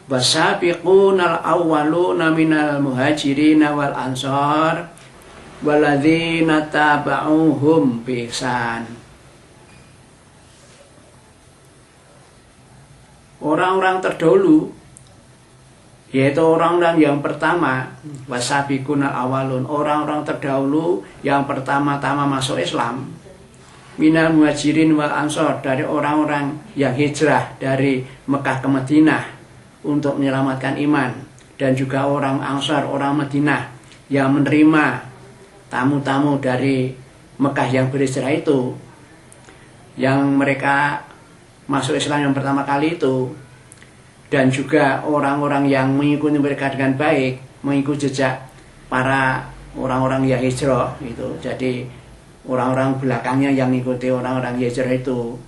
wasabiqunal awwaluna minal muhajirin wal ansar walladzina taba'uhum bi ihsan. Orang-orang terdahulu, yaitu orang-orang yang pertama, wasabiqunal awwalun, orang-orang terdahulu yang pertama-tama masuk Islam, minal muhajirin wal ansor, dari orang-orang yang hijrah dari Mekah ke Madinah untuk menyelamatkan iman, dan juga orang Ansar, orang Madinah yang menerima tamu-tamu dari Mekah yang berhijrah itu, yang mereka masuk Islam yang pertama kali itu, dan juga orang-orang yang mengikuti mereka dengan baik, mengikuti jejak para orang-orang yang hijrah itu. Jadi orang-orang belakangnya yang mengikuti orang-orang hijrah itu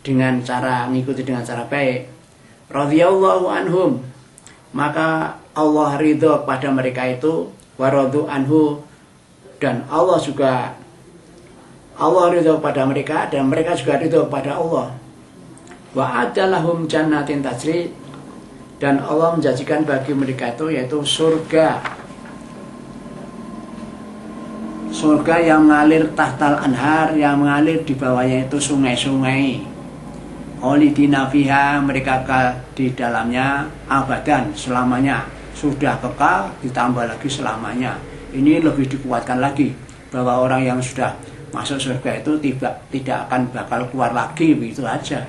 dengan cara mengikuti dengan cara baik, radhiyallahu anhum, maka Allah ridho pada mereka itu, waradu anhu, dan Allah ridho pada mereka dan mereka juga ridho pada Allah. Wa adalahum jannatin tajri, dan Allah menjanjikan bagi mereka itu yaitu surga yang mengalir tahtal anhar, yang mengalir di bawahnya itu sungai-sungai. Khalidina fiha, mereka kekal di dalamnya abadan, selamanya. Sudah kekal ditambah lagi selamanya. Ini lebih dikuatkan lagi bahwa orang yang sudah masuk surga itu tidak akan bakal keluar lagi begitu aja.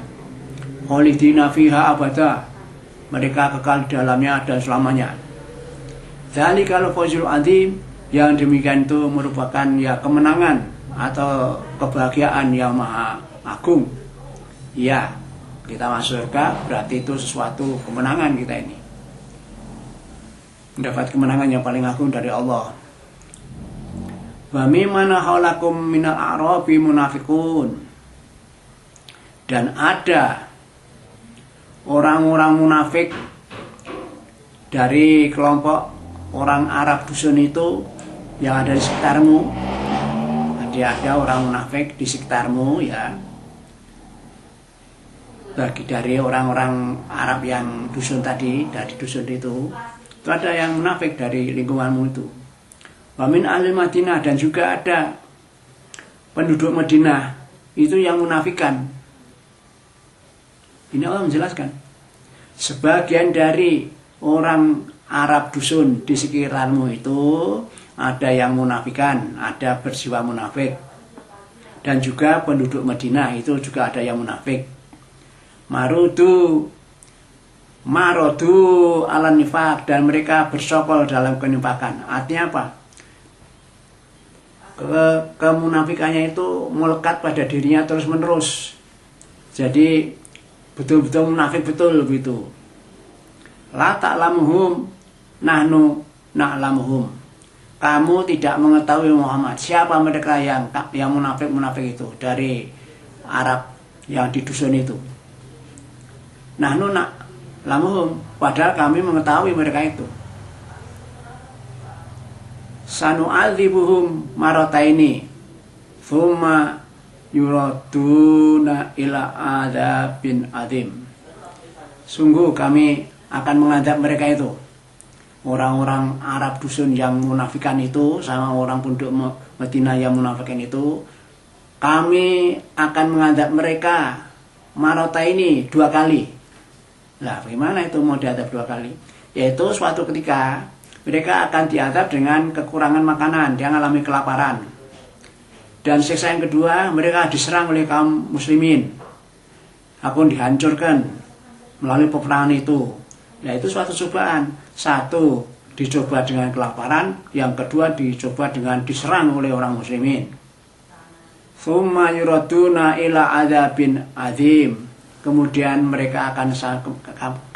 Khalidina fiha abada, mereka kekal di dalamnya dan selamanya. Dzalikal fawzul adzim, yang demikian itu merupakan ya kemenangan atau kebahagiaan yang maha agung. Ya, kita masuk surga berarti itu sesuatu kemenangan kita ini. Mendapat kemenangan yang paling agung dari Allah. Wa mimman haulakum minal a'rabi munafiqun, dan ada orang-orang munafik dari kelompok orang Arab dusun itu yang ada di sekitarmu. Ada orang munafik di sekitarmu ya, bagi dari orang-orang Arab yang dusun tadi, dari dusun itu ada yang munafik dari lingkunganmu itu. Wamin ahli Madinah, dan juga ada penduduk Madinah itu yang munafikan. Ini Allah menjelaskan, sebagian dari orang Arab dusun di sekitarmu itu ada yang munafikan, ada berjiwa munafik, dan juga penduduk Madinah itu juga ada yang munafik. Marodu ala nifak, dan mereka bersokol dalam kenifakan. Artinya apa? Kemunafikannya itu melekat pada dirinya terus menerus. Jadi betul-betul munafik betul begitu. La ta'lamuhum nahnu na'lamuhum, kamu tidak mengetahui Muhammad siapa mereka yang munafik itu dari Arab yang di dusun itu. Nahnu na'lamuhum, padahal kami mengetahui mereka itu. Sanu'adzibuhum marataini thumma yuraduna ila adzabin adzim, sungguh kami akan mengadab mereka itu, orang-orang Arab dusun yang munafikan itu sama orang penduduk Madinah yang munafikan itu, kami akan mengadab mereka marataini, 2 kali. Lah bagaimana itu mau diadab 2 kali? Yaitu suatu ketika mereka akan diadab dengan kekurangan makanan, dia mengalami kelaparan. Dan siksa yang kedua, mereka diserang oleh kaum muslimin, akan dihancurkan melalui peperangan itu. Nah itu suatu cobaan. Satu, dicoba dengan kelaparan. Yang kedua, dicoba dengan diserang oleh orang muslimin. Tsumma yuraduna ila adzabin adzim, kemudian mereka akan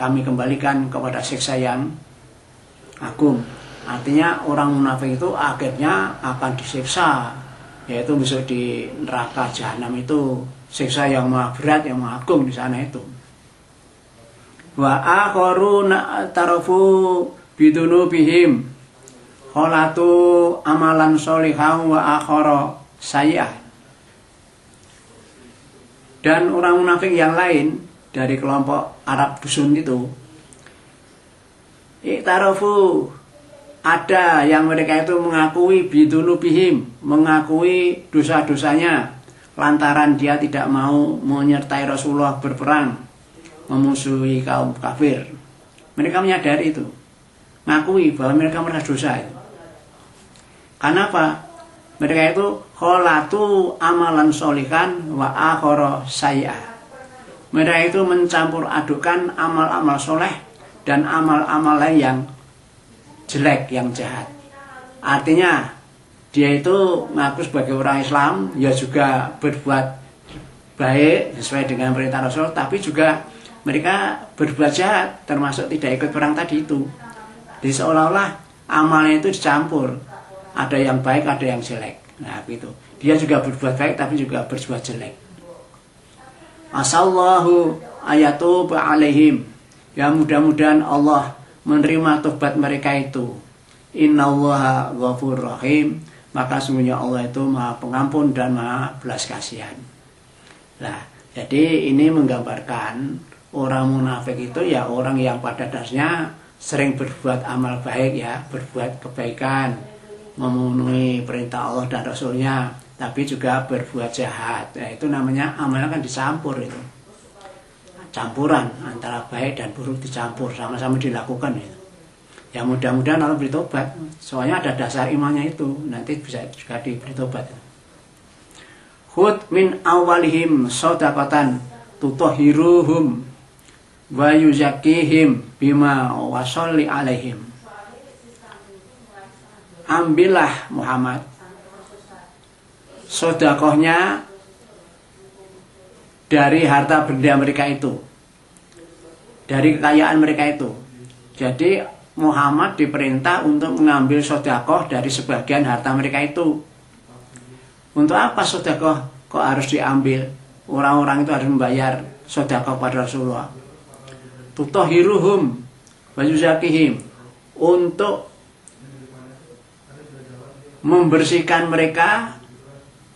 kami kembalikan kepada siksa yang agung. Artinya orang munafik itu akhirnya akan disiksa, yaitu besok di neraka jahanam itu, siksa yang maha berat, yang maha agung di sana itu. Wa akharuna tarafu bidunubihim kholatu amalan sholihah wa akhara sayyi'ah. Dan orang munafik yang lain dari kelompok Arab dusun Iktarafu, ada yang mereka itu mengakui bidunubihim, mengakui dosa-dosanya lantaran dia tidak mau menyertai Rasulullah berperang memusuhi kaum kafir. Mereka menyadari itu, mengakui bahwa mereka merasa dosa itu. Karena apa? Mereka itu kholatu amalan solihan wa akhara sayyi'ah. Mereka itu mencampur adukan amal-amal soleh dan amal-amal lain yang jelek, yang jahat. Artinya dia itu mengaku sebagai orang Islam, ya juga berbuat baik sesuai dengan perintah Rasul, tapi juga mereka berbuat jahat, termasuk tidak ikut perang tadi itu. Jadi seolah-olah amalnya itu dicampur, ada yang baik, ada yang jelek. Nah gitu. Dia juga berbuat baik, tapi juga berbuat jelek. Asallahu ayatuba alaihim. Ya mudah-mudahan Allah menerima tobat mereka itu. Innallaha ghafurur rahim. Maka sungguhnya Allah itu Maha Pengampun dan Maha Belas Kasihan. Nah, jadi ini menggambarkan orang munafik itu ya orang yang pada dasarnya sering berbuat amal baik ya, berbuat kebaikan, memenuhi perintah Allah dan Rasulnya, tapi juga berbuat jahat. Ya, itu namanya amalnya kan dicampur itu. Campuran antara baik dan buruk dicampur, sama-sama dilakukan itu. Ya mudah-mudahan Allah beri tobat. Soalnya ada dasar imannya itu, nanti bisa juga diberi tobat. Khud min awalihim shadaqatan tutahhiruhum wa yuzakkihim bima wasalli alaihim. Ambillah Muhammad sedekahnya dari harta benda mereka itu, dari kekayaan mereka itu. Jadi Muhammad diperintah untuk mengambil sedekah dari sebagian harta mereka itu. Untuk apa sedekah kok harus diambil? Orang-orang itu harus membayar sedekah pada Rasulullah. Tutahhiruhum wa yuzakkihim, untuk membersihkan mereka,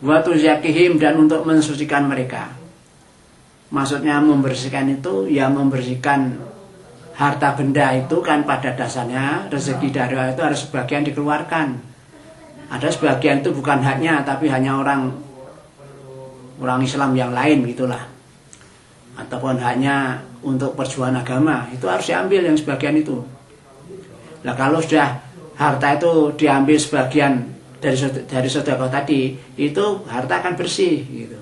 wa tuzakkihim, dan untuk mensucikan mereka. Maksudnya membersihkan itu ya membersihkan harta benda itu kan pada dasarnya rezeki dari Allah itu harus sebagian dikeluarkan. Ada sebagian itu bukan haknya, tapi hanya orang Islam yang lain gitulah. Ataupun haknya untuk perjuangan agama, itu harus diambil yang sebagian itu. Nah kalau sudah harta itu diambil sebagian dari sedekah tadi, itu harta akan bersih gitu.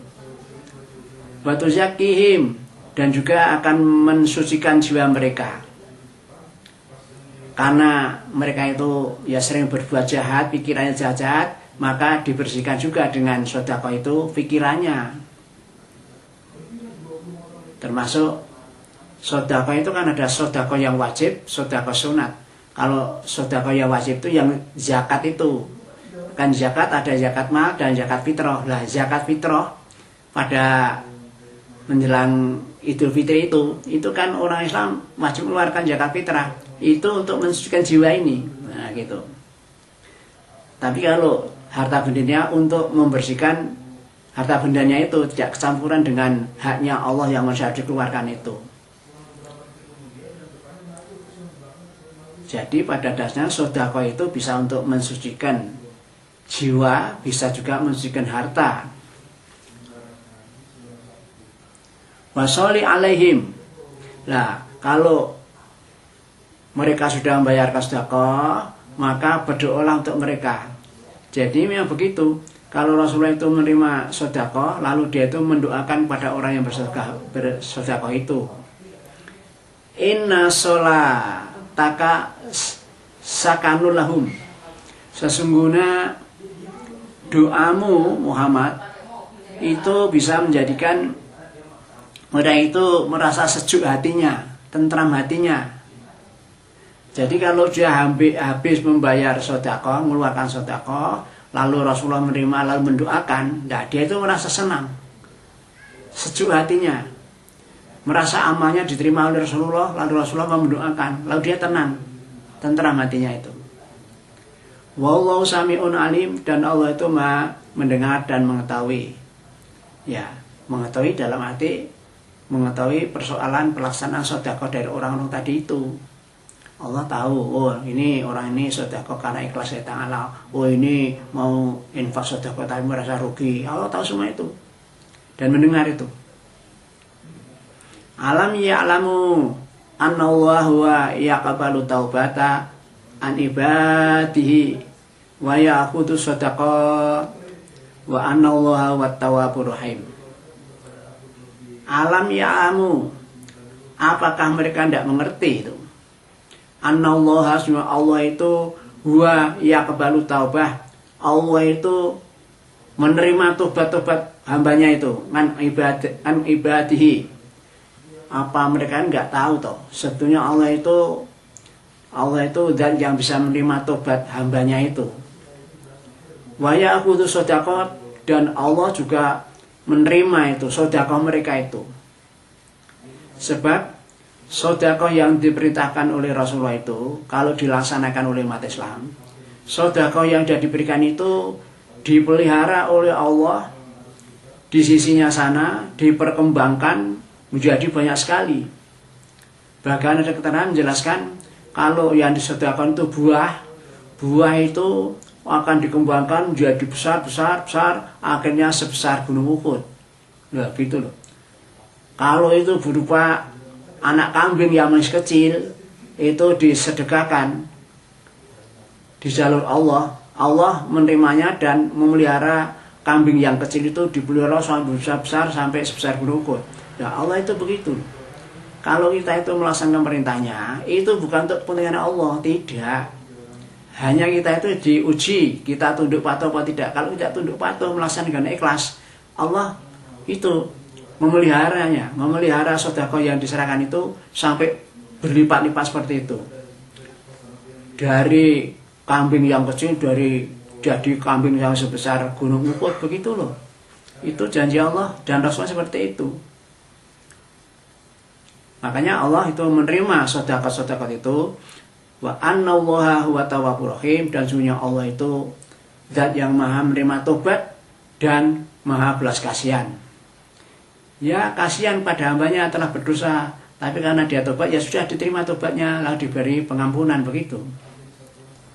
Wa tuzakkihim, dan juga akan mensucikan jiwa mereka. Karena mereka itu ya sering berbuat jahat, pikirannya jahat, maka dibersihkan juga dengan sedekah itu pikirannya. Termasuk sedekah itu kan ada sedekah yang wajib, sedekah sunat. Kalau sedekah yang wajib itu yang zakat itu. Kan zakat ada zakat mal dan zakat fitrah. Lah zakat fitrah pada menjelang Idul Fitri itu kan orang Islam wajib mengeluarkan zakat fitrah. Itu untuk mensucikan jiwa ini. Nah gitu. Tapi kalau harta bendanya untuk membersihkan harta bendanya itu tidak kecampuran dengan haknya Allah yang harus dikeluarkan itu. Jadi pada dasarnya sedekah itu bisa untuk mensucikan jiwa, bisa juga mensucikan harta. Wasoli alaihim. Nah, kalau mereka sudah membayarkan sedekah, maka berdoalah untuk mereka. Jadi memang begitu. Kalau Rasulullah itu menerima sedekah, lalu dia itu mendoakan pada orang yang bersedekah itu. Inna sholataka sakanul lahum. Sesungguhnya doamu Muhammad itu bisa menjadikan mereka itu merasa sejuk hatinya, tentram hatinya. Jadi kalau dia habis membayar sedekah, mengeluarkan sedekah, lalu Rasulullah menerima lalu mendoakan, nah dia itu merasa senang, sejuk hatinya, merasa amalnya diterima oleh Rasulullah, lalu Rasulullah mendoakan, lalu dia tenang, tentram hatinya itu. Wallahu sami'un alim, dan Allah itu Maha mendengar dan mengetahui. Ya, mengetahui dalam arti mengetahui persoalan pelaksanaan sedekah dari orang-orang tadi itu. Allah tahu, oh ini orang ini sedekah karena ikhlas lillahi ta'ala, oh ini mau infak sedekah tapi merasa rugi. Allah tahu semua itu dan mendengar itu. Alam ya'lamu annallaha wa yaqbalu taubata an ibadihi wa ya'khudhu sadaqah wa annallaha wat tawwabur rahim. Alam ya'lamu, apakah mereka tidak mengerti itu? Annallaha, Allah itu huwa yaqbalu taubah, Allah itu menerima tobat-tobat hambanya itu, an ibadihi. Apa mereka enggak tahu toh? Sebetulnya Allah itu dan yang bisa menerima tobat hambanya itu. Wa ya'khudhu shadaqat, dan Allah juga menerima itu sedekah mereka itu. Sebab sedekah yang diperintahkan oleh Rasulullah itu kalau dilaksanakan oleh umat Islam, sedekah yang sudah diberikan itu dipelihara oleh Allah di sisinya sana, diperkembangkan menjadi banyak sekali. Bahkan ada keterangan menjelaskan kalau yang disedekahkan itu buah itu akan dikembangkan menjadi besar, akhirnya sebesar gunung Uhud. Nah, gitu loh. Kalau itu berupa anak kambing yang masih kecil, itu disedekahkan di jalur Allah, Allah menerimanya dan memelihara kambing yang kecil itu dipelihara sampai besar sampai sebesar gunung Uhud. Ya Allah itu begitu. Kalau kita itu melaksanakan perintahnya, itu bukan untuk kepentingan Allah, tidak. Hanya kita itu diuji, kita tunduk patuh apa tidak. Kalau tidak tunduk patuh melaksanakan ikhlas, Allah itu memeliharanya, memelihara sedekah yang diserahkan itu sampai berlipat-lipat seperti itu. Dari kambing yang kecil jadi kambing yang sebesar gunung Uhud, begitu loh. Itu janji Allah dan Rasulullah seperti itu. Makanya Allah itu menerima sedekah-sedekah itu. Wa annallaha huwa tawwabur rahim, dan sesungguhnya Allah itu zat yang maha menerima tobat dan maha belas kasihan. Ya, kasihan pada hambanya telah berdosa, tapi karena dia tobat ya sudah diterima tobatnya, lalu diberi pengampunan, begitu.